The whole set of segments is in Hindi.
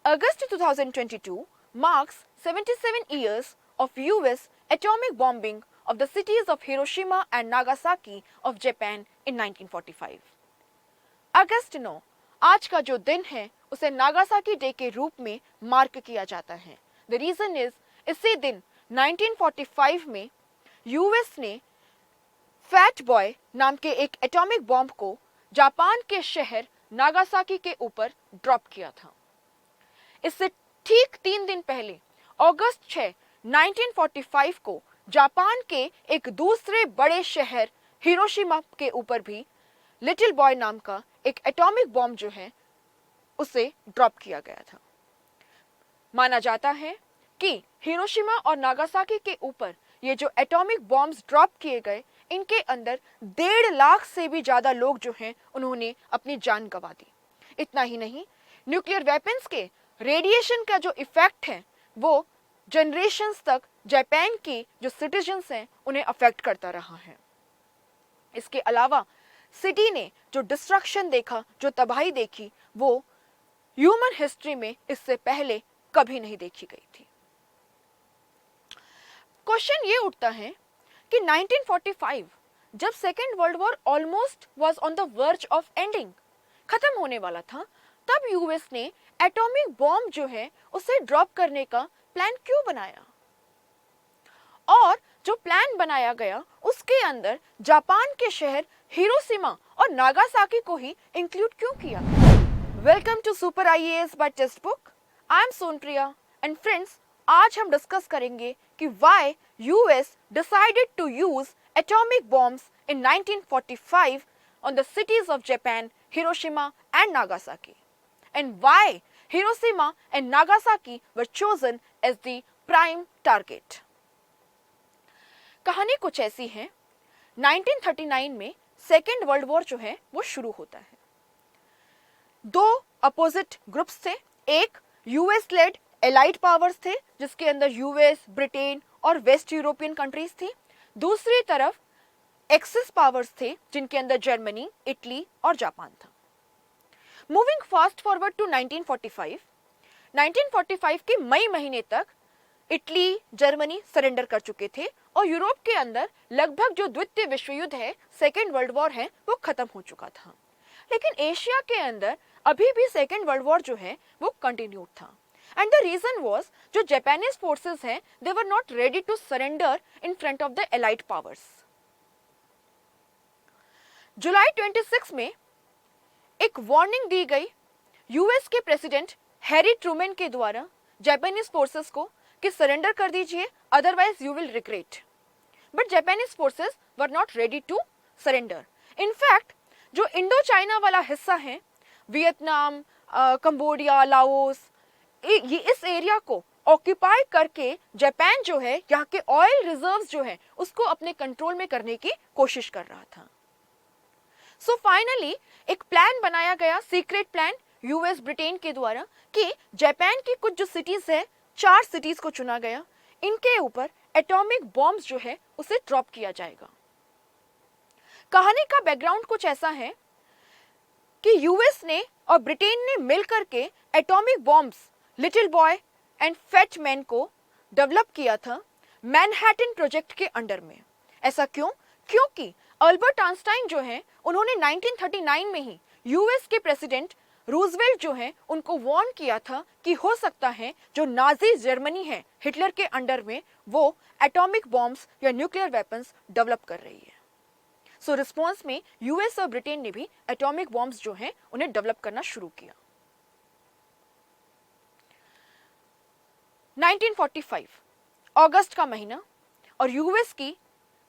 August 2022 marks 77 years of US atomic bombing of the cities of Hiroshima and Nagasaki of Japan in 1945. अगस्त 9 आज का जो दिन है उसे नागासाकी डे के रूप में मार्क किया जाता है. The reason is इसी दिन 1945 में यूएस ने फैट बॉय नाम के एक एटॉमिक बॉम्ब को जापान के शहर नागासाकी के ऊपर ड्रॉप किया था. इससे ठीक 3 दिन पहले अगस्त 6, 1945 को जापान के एक दूसरे बड़े शहर हिरोशिमा के ऊपर भी लिटिल बॉय नाम का एक एटॉमिक बॉम्ब जो है उसे ड्रॉप किया गया था. माना जाता है कि हिरोशिमा और नागासाकी के ऊपर ये जो एटॉमिक बॉम्ब्स ड्रॉप किए गए, इनके अंदर 1.5 लाख से भी ज्यादा लोग जो हैं उन्होंने अपनी जान गंवा दी. इतना ही नहीं, न्यूक्लियर वेपन्स के रेडिएशन का जो इफेक्ट है वो जनरेशंस तक जापान की जो सिटीजन्स हैं उन्हें अफेक्ट करता रहा है. इसके अलावा सिटी ने जो डिस्ट्रक्शन देखा, जो तबाही देखी, वो ह्यूमन हिस्ट्री में इससे पहले कभी नहीं देखी गई थी. क्वेश्चन ये उठता है कि 1945 जब second world war almost was on the verge of ending, खत्म होने वाला था, तब यूएस ने एटॉमिक बॉम्ब जो है उसे ड्रॉप करने का प्लान क्यों बनाया? और जो प्लान बनाया गया उसके अंदर जापान के शहर हिरोशिमा और नागासाकी को ही इंक्लूड क्यों किया? Welcome to super IAS by text book. I am Sonpriya and friends, आज हम डिस्कस करेंगे कि why US decided to use atomic bombs in 1945 on the cities of Japan, Hiroshima and Nagasaki, and why Hiroshima and Nagasaki were chosen as the prime target. कहानी कुछ ऐसी है. 1939 में सेकेंड वर्ल्ड वॉर जो है वो शुरू होता है. 2 अपोजिट ग्रुप्स थे. एक यूएस लेड एलाइड पावर्स थे जिसके अंदर यूएस, ब्रिटेन और वेस्ट यूरोपियन कंट्रीज थी. दूसरी तरफ एक्सिस पावर्स थे जिनके अंदर जर्मनी, इटली और जापान था. मूविंग फास्ट फॉरवर्ड टू 1945 के मई महीने तक इटली, जर्मनी सरेंडर कर चुके थे और यूरोप के अंदर लगभग जो द्वितीय विश्व युद्ध है, सेकेंड वर्ल्ड वॉर है, वो खत्म हो चुका था. लेकिन एशिया के अंदर अभी भी सेकेंड वर्ल्ड वॉर जो है वो कंटिन्यूड था. एंड द रीजन वाज जो जापानीज फोर्सेस हैं they were not ready to surrender in front of the allied powers. जुलाई 26 में एक वार्निंग दी गई यूएस के प्रेसिडेंट हैरी ट्रूमैन के द्वारा जापानीज फोर्सेस को कि सरेंडर कर दीजिए, otherwise you will regret. But Japanese forces were not ready to surrender. In fact जो इंडो चाइना वाला हिस्सा है, वियतनाम, कंबोडिया, लाओस, ये इस एरिया को ऑक्यूपाई करके जापान जो है यहाँ के ऑयल रिजर्व्स जो है उसको अपने कंट्रोल में करने की कोशिश कर रहा था. सो फाइनली एक प्लान बनाया गया, सीक्रेट प्लान यूएस, ब्रिटेन के द्वारा, कि जापान की कुछ जो सिटीज है, 4 सिटीज को चुना गया, इनके ऊपर एटॉमिक बॉम्ब्स जो है उसे ड्रॉप किया जाएगा. कहानी का बैकग्राउंड कुछ ऐसा है कि यूएस ने और ब्रिटेन ने मिलकर के atomic bombs little boy and fat man को डेवलप किया था मैनहट्टन प्रोजेक्ट के अंडर में. ऐसा क्यों? क्योंकि अल्बर्ट आइंस्टाइन जो है उन्होंने 1939 में ही यूएस के प्रेसिडेंट रूजवेल्ट जो है उनको वार्न किया था कि हो सकता है जो नाजी जर्मनी है हिटलर के अंडर में वो एटॉमिक बॉम्ब्स या न्यूक्लियर वेपन्स डेवलप कर रही है. सो रिस्पॉन्स में यूएस और ब्रिटेन ने भी एटॉमिक बॉम्ब्स जो हैं उन्हें डेवलप करना शुरू किया. 1945 अगस्त का महीना और यूएस की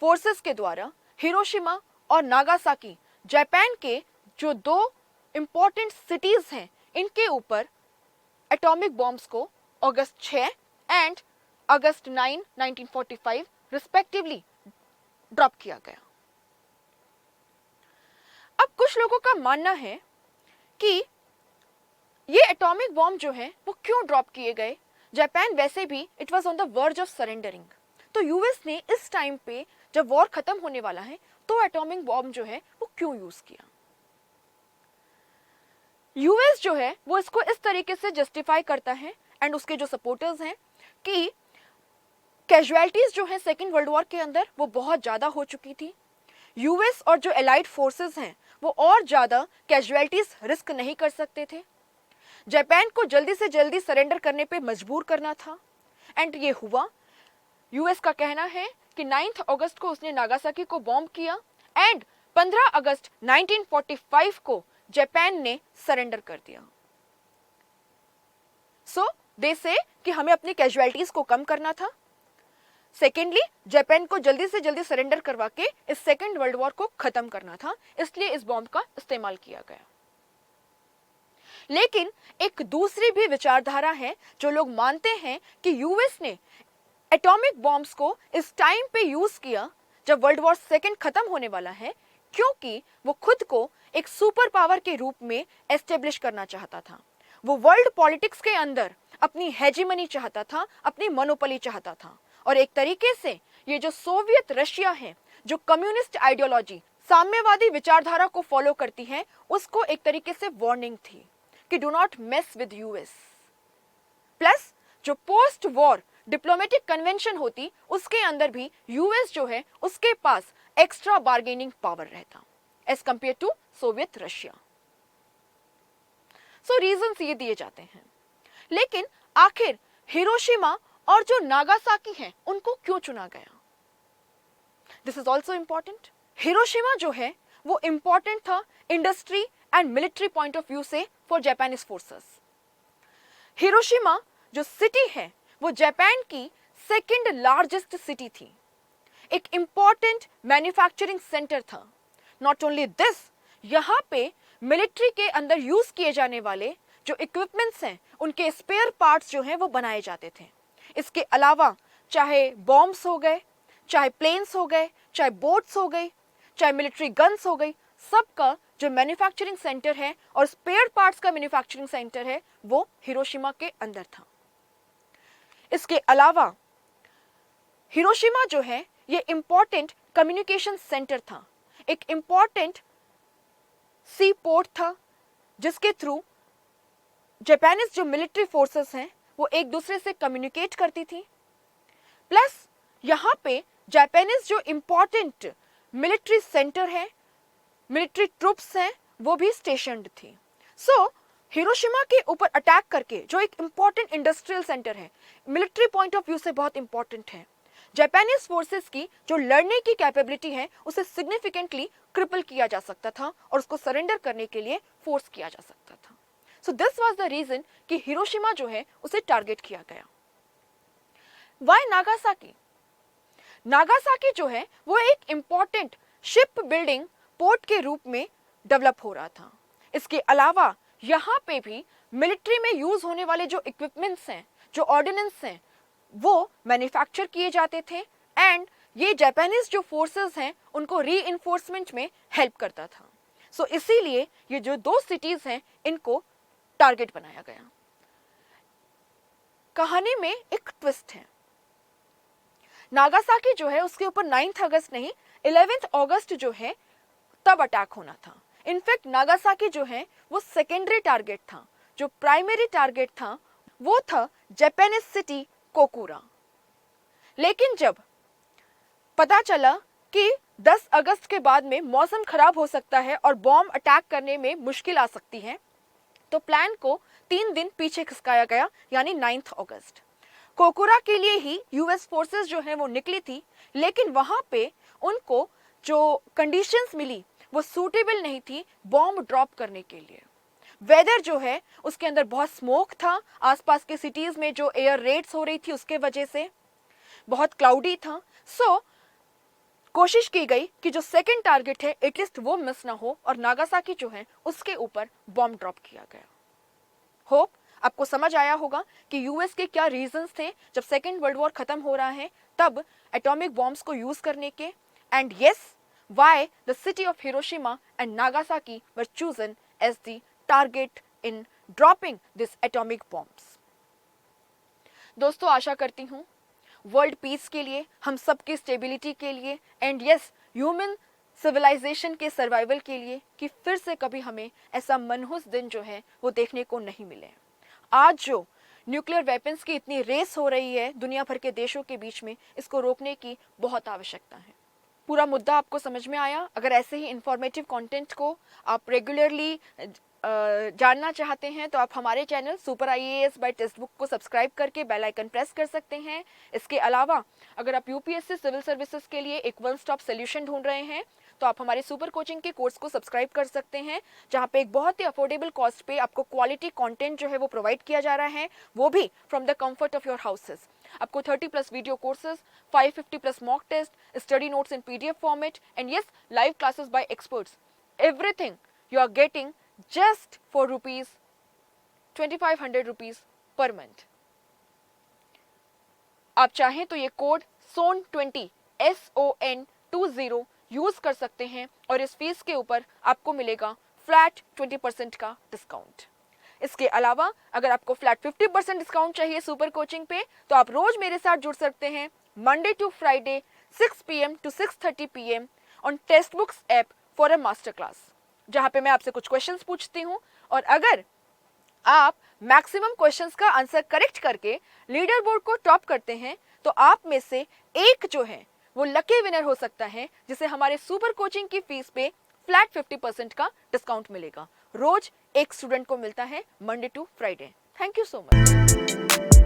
फोर्सेस के द्वारा हिरोशिमा और नागासाकी, जापान के जो 2 इंपॉर्टेंट सिटीज हैं, इनके ऊपर एटॉमिक बॉम्ब्स को अगस्त 6 एंड अगस्त 9, 1945 रिस्पेक्टिवली ड्रॉप किया गया. अब कुछ लोगों का मानना है कि ये एटॉमिक बॉम्ब जो है वो क्यों ड्रॉप किए गए. जापान वैसे भी it was on the verge of surrendering, तो यूएस ने इस टाइम पे जब वॉर खत्म होने वाला है तो एटॉमिक बॉम्ब जो है वो क्यों यूज किया. यूएस जो है वो इसको इस तरीके से जस्टिफाई करता है एंड उसके जो सपोर्टर्स हैं कि कैजुअलिटीज जो है सेकेंड वर्ल्ड वॉर के अंदर वो बहुत ज़्यादा हो चुकी थी। यूएस और जो एलाइड फोर्सेस हैं वो और ज़्यादा कैजुअलिटीज रिस्क नहीं कर सकते थे। जापान को जल्दी से जल्दी सरेंडर करने पे मजबूर करना था एंड ये हुआ। यूएस का कहना है कि 9 अगस्त को उसने नागासाकी को बॉम्ब किया एंड 15 अगस्त 1945 को जापान ने सरेंडर कर दिया। सो दे से कि हमें अपनी कैजुअलिटीज को कम करना था। सेकेंडली, जापान को जल्दी से जल्दी सरेंडर करवा के इस सेकेंड वर्ल्ड वॉर को खत्म करना था, इसलिए इस बॉम्ब का इस्तेमाल किया गया। लेकिन एक दूसरी भी विचारधारा है जो लोग मानते हैं कि यूएस ने एटॉमिक बॉम्ब्स को इस टाइम पे यूज किया जब वर्ल्ड वॉर सेकेंड खत्म होने वाला है, क्योंकि वो खुद को एक सुपर पावर के रूप में एस्टेब्लिश करना चाहता था। वो वर्ल्ड पॉलिटिक्स के अंदर अपनी हेजीमनी चाहता था, अपनी मोनोपोली चाहता था। और एक तरीके से ये जो सोवियत रशिया है, जो कम्युनिस्ट आइडियोलॉजी, साम्यवादी विचारधारा को फॉलो करती है, उसको एक तरीके से वार्निंग थी कि do not mess with US. Plus जो पोस्ट वॉर डिप्लोमेटिक कन्वेंशन होती, उसके अंदर भी यूएस जो है उसके पास एक्स्ट्रा बार्गेनिंग पावर रहता as compare to Soviet Russia. So reasons ये दिए जाते हैं। लेकिन आखिर हिरोशिमा और जो नागासाकी हैं उनको क्यों चुना गया? This is also important. Hiroshima जो है वो इंपॉर्टेंट था industry and military point of view से फॉर जापानीज फोर्सेस। हिरोशिमा जो सिटी है वो जापान की सेकेंड लार्जेस्ट सिटी थी, एक इंपॉर्टेंट मैन्युफैक्चरिंग सेंटर था। नॉट ओनली दिस, यहाँ पे मिलिट्री के अंदर यूज किए जाने वाले जो इक्विपमेंट्स हैं उनके स्पेयर पार्ट्स जो हैं वो बनाए जाते थे। इसके अलावा चाहे बॉम्ब्स हो गए, चाहे प्लेन्स हो गए, चाहे बोट्स हो गई, चाहे मिलिट्री गन्स हो गई, सबका जो मैन्युफैक्चरिंग सेंटर है और स्पेयर पार्ट्स का मैन्युफैक्चरिंग सेंटर है वो हिरोशिमा के अंदर था। इसके अलावा हिरोशिमा जो है ये इंपॉर्टेंट कम्युनिकेशन सेंटर था, एक इंपॉर्टेंट सी पोर्ट था जिसके थ्रू जापानीज जो मिलिट्री फोर्सेस हैं वो एक दूसरे से कम्युनिकेट करती थी। प्लस यहाँ पे जापानीज जो इंपॉर्टेंट मिलिट्री सेंटर है, मिलिट्री ट्रूप्स हैं, वो भी स्टेशन्ड थी। सो हिरोशिमा के ऊपर अटैक करके जो एक इंपॉर्टेंट इंडस्ट्रियल सेंटर है, मिलिट्री पॉइंट ऑफ व्यू से बहुत इंपॉर्टेंट है, जापानीज फोर्सेस की जो लड़ने की कैपेबिलिटी है उसे सिग्निफिकेंटली क्रिपल किया जा सकता था और उसको सरेंडर करने के लिए फोर्स किया जा सकता था। So this was the reason कि हिरोशिमा जो है उसे टारगेट किया गया। Why Nagasaki? नागासाकी जो है वो एक इंपॉर्टेंट शिप बिल्डिंग पोर्ट के रूप में डेवलप हो रहा था। इसके अलावा यहाँ पे भी मिलिट्री में यूज होने वाले जो इक्विपमेंट्स हैं, जो ऑर्डिनेंस हैं, वो मैन्युफैक्चर किए जाते थे एंड ये जापानीज जो फोर्सेस हैं उनको री-इन्फोर्समेंट में हेल्प करता था। सो इसीलिए ये जो दो सिटीज हैं इनको टारगेट बनाया गया। कहानी में एक ट्विस्ट है। नागासाकी जो है उसके ऊपर 9 अगस्त नहीं 11 अगस्त जो है तब अटैक होना था। इनफैक्ट नागासाकी जो है वो सेकेंडरी टारगेट था। जो प्राइमरी टारगेट था वो था जापानीज सिटी कोकुरा। लेकिन जब पता चला कि 10 अगस्त के बाद में मौसम खराब हो सकता है और बॉम्ब अटैक करने में मुश्किल आ सकती है, तो प्लान को 3 दिन पीछे खिसकाया गया, यानी 9 अगस्त। कोकुरा के लिए ही यूएस फोर्सेस जो है वो निकली थी, लेकिन वहां पे उनको जो कंडीशंस मिली वो सूटेबल नहीं थी बॉम्ब ड्रॉप करने के लिए। वेदर जो है उसके अंदर बहुत स्मोक था, आसपास के सिटीज में जो एयर रेड्स हो रही थी उसके वजह से बहुत क्लाउडी था। सो कोशिश की गई कि जो सेकंड टारगेट है एटलीस्ट वो मिस ना हो और नागासाकी जो है उसके ऊपर बॉम्ब ड्रॉप किया गया। होप आपको समझ आया होगा कि यूएस के क्या रीजंस थे जब सेकेंड वर्ल्ड वॉर खत्म हो रहा है तब एटॉमिक बॉम्ब्स को यूज करने के, and yes, why the city of Hiroshima and Nagasaki were chosen as the target in dropping this atomic bombs. दोस्तों, आशा करती हूँ वर्ल्ड पीस के लिए, हम सबकी स्टेबिलिटी के लिए एंड यस ह्यूमन सिविलाइजेशन के सर्वाइवल के लिए कि फिर से कभी हमें ऐसा मनहूस दिन जो है वो देखने को नहीं मिले। आज जो न्यूक्लियर वेपन्स की इतनी रेस हो रही है दुनिया भर के देशों के बीच में, इसको रोकने की बहुत आवश्यकता है। पूरा मुद्दा आपको समझ में आया? अगर ऐसे ही इंफॉर्मेटिव कंटेंट को आप रेगुलरली जानना चाहते हैं तो आप हमारे channel super IAS by text book को सब्सक्राइब करके बेल आइकन प्रेस कर सकते हैं। इसके अलावा अगर आप यूपीएससी सिविल सर्विसेज के लिए एक वन स्टॉप सोल्यूशन ढूंढ रहे हैं तो आप हमारे सुपर कोचिंग के कोर्स को सब्सक्राइब कर सकते हैं, जहां पे एक बहुत ही अफोर्डेबल कॉस्ट पे आपको क्वालिटी कंटेंट जो है वो प्रोवाइड किया जा रहा है, वो भी from the comfort of your houses. आपको 30+ video courses, 550+ mock test, study notes in PDF format and yes live classes by experts, everything you are getting just for ₹2,500 per month। आप चाहें तो ये कोड SON20 SON20 यूज कर सकते हैं और इस फीस के ऊपर आपको मिलेगा फ्लैट 20% का डिस्काउंट। इसके अलावा अगर आपको फ्लैट 50% डिस्काउंट चाहिए सुपर कोचिंग पे तो आप रोज मेरे साथ जुड़ सकते हैं Monday to Friday 6 PM to 6:30 PM on text books app for a master class, जहां पे मैं आपसे कुछ क्वेश्चंस पूछती हूं और अगर आप मैक्सिमम क्वेश्चंस का आंसर करेक्ट करके लीडर बोर्ड को टॉप करते हैं तो आप में से एक जो है वो लकी विनर हो सकता है, जिसे हमारे सुपर कोचिंग की फीस पे फ्लैट 50% का डिस्काउंट मिलेगा। रोज एक स्टूडेंट को मिलता है Monday to Friday. Thank you so much.